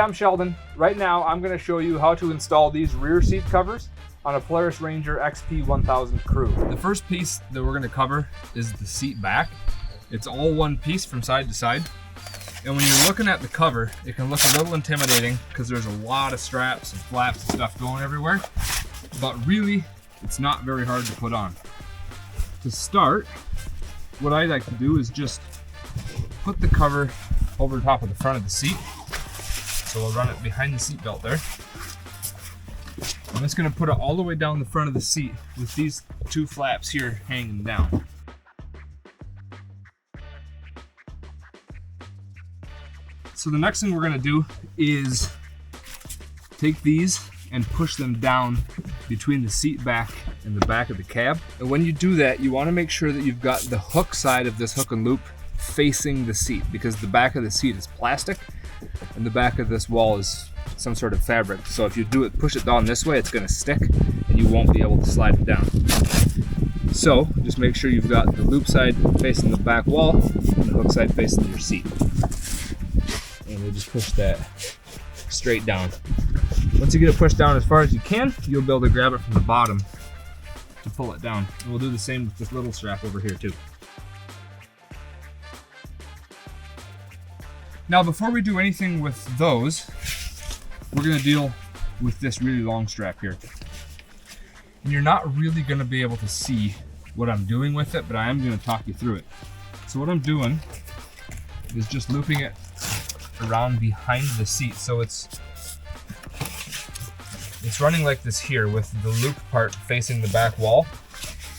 I'm Sheldon. Right now I'm going to show you how to install these rear seat covers on a Polaris Ranger XP 1000 Crew. The first piece that we're going to cover is the seat back. It's all one piece from side to side. And when you're looking at the cover, it can look a little intimidating because there's a lot of straps and flaps and stuff going everywhere. But really, it's not very hard to put on. To start, what I like to do is just put the cover over the top of the front of the seat. So I'll run it behind the seat belt there. I'm just going to put it all the way down the front of the seat with these two flaps here hanging down. So the next thing we're going to do is take these and push them down between the seat back and the back of the cab. And when you do that, you want to make sure that you've got the hook side of this hook and loop facing the seat, because the back of the seat is plastic and the back of this wall is some sort of fabric. So if you push it down this way, it's going to stick and you won't be able to slide it down. So just make sure you've got the loop side facing the back wall and the hook side facing your seat. And we'll just push that straight down. Once you get it pushed down as far as you can, you'll be able to grab it from the bottom to pull it down. And we'll do the same with this little strap over here too. Now before we do anything with those, we're going to deal with this really long strap here. And you're not really going to be able to see what I'm doing with it, but I am going to talk you through it. So what I'm doing is just looping it around behind the seat. So it's running like this here with the loop part facing the back wall.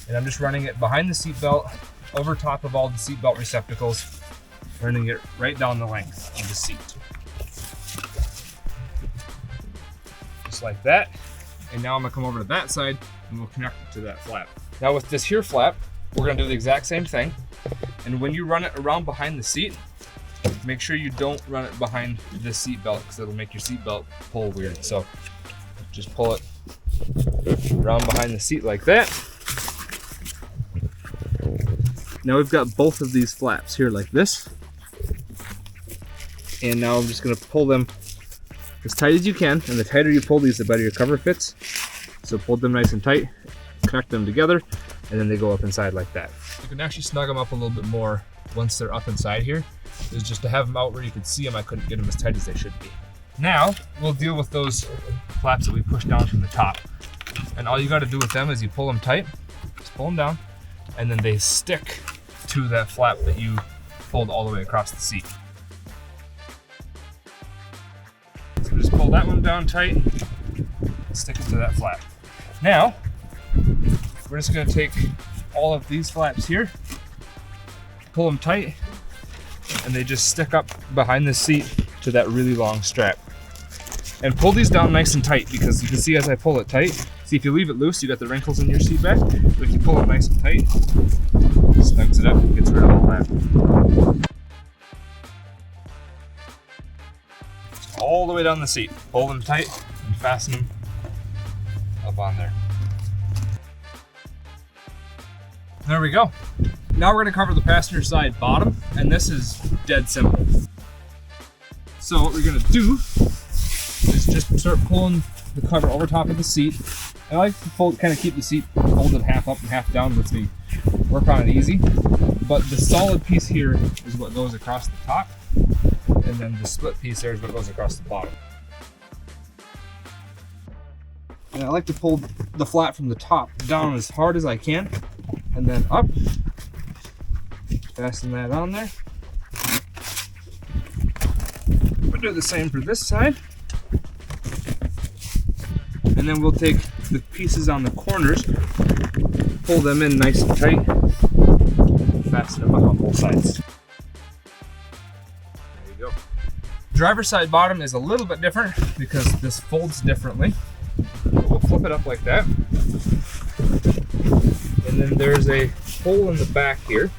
And I'm just running it behind the seat belt, over top of all the seat belt receptacles, running it right down the length of the seat. Just like that. And now I'm gonna come over to that side and we'll connect it to that flap. Now with this here flap, we're gonna do the exact same thing. And when you run it around behind the seat, make sure you don't run it behind the seat belt because it'll make your seat belt pull weird. So just pull it around behind the seat like that. Now we've got both of these flaps here like this. And now I'm just going to pull them as tight as you can, and the tighter you pull these, the better your cover fits. So pull them nice and tight, connect them together, and then they go up inside like that. You can actually snug them up a little bit more once they're up inside here. Is just to have them out where you could see them. I couldn't get them as tight as they should be. Now we'll deal with those flaps that we pushed down from the top. And all you got to do with them is you pull them tight, just pull them down, and then they stick to that flap that you pulled all the way across the seat. So just pull that one down tight, and stick it to that flap. Now, we're just going to take all of these flaps here, pull them tight, and they just stick up behind the seat to that really long strap. And pull these down nice and tight, because you can see as I pull it tight, see if you leave it loose, you got the wrinkles in your seat back, but if you pull it nice and tight, it snugs it up and gets rid of all that. All the way down the seat, pull them tight and fasten them up on there. There we go. Now we're going to cover the passenger side bottom, and this is dead simple. So what we're going to do is just start pulling the cover over top of the seat. I like to kind of keep the seat folded half up and half down, lets me work on it easy. But the solid piece here is what goes across the top, and then the split piece there is what goes across the bottom. And I like to pull the flap from the top down as hard as I can, and then up. Fasten that on there. We'll do the same for this side. And then we'll take the pieces on the corners, pull them in nice and tight, and fasten them up on both sides. There you go. Driver's side bottom is a little bit different because this folds differently. We'll flip it up like that. And then there's a hole in the back here.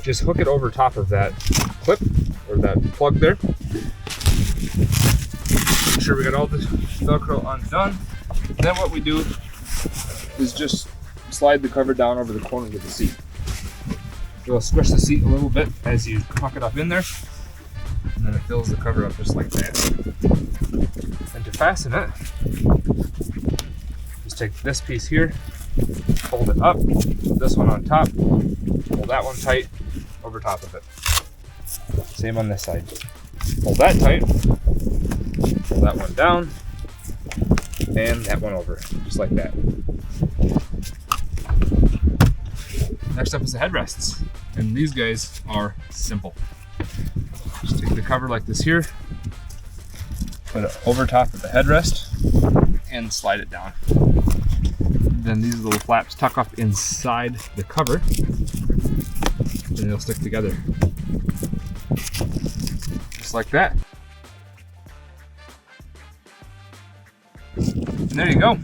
Just hook it over top of that clip or that plug there. Make sure we got all the Velcro undone. Then what we do is just slide the cover down over the corners of the seat. You'll squish the seat a little bit as you tuck it up in there. And then it fills the cover up just like that. And to fasten it, just take this piece here, fold it up, put this one on top, pull that one tight over top of it. Same on this side. Pull that tight, pull that one down, and that one over, just like that. Next up is the headrests. And these guys are simple. Just take the cover like this here, put it over top of the headrest, and slide it down. Then these little flaps tuck up inside the cover, and they'll stick together. Just like that. And there you go.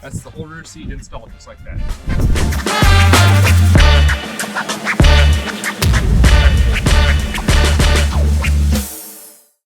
That's the whole rear seat installed just like that.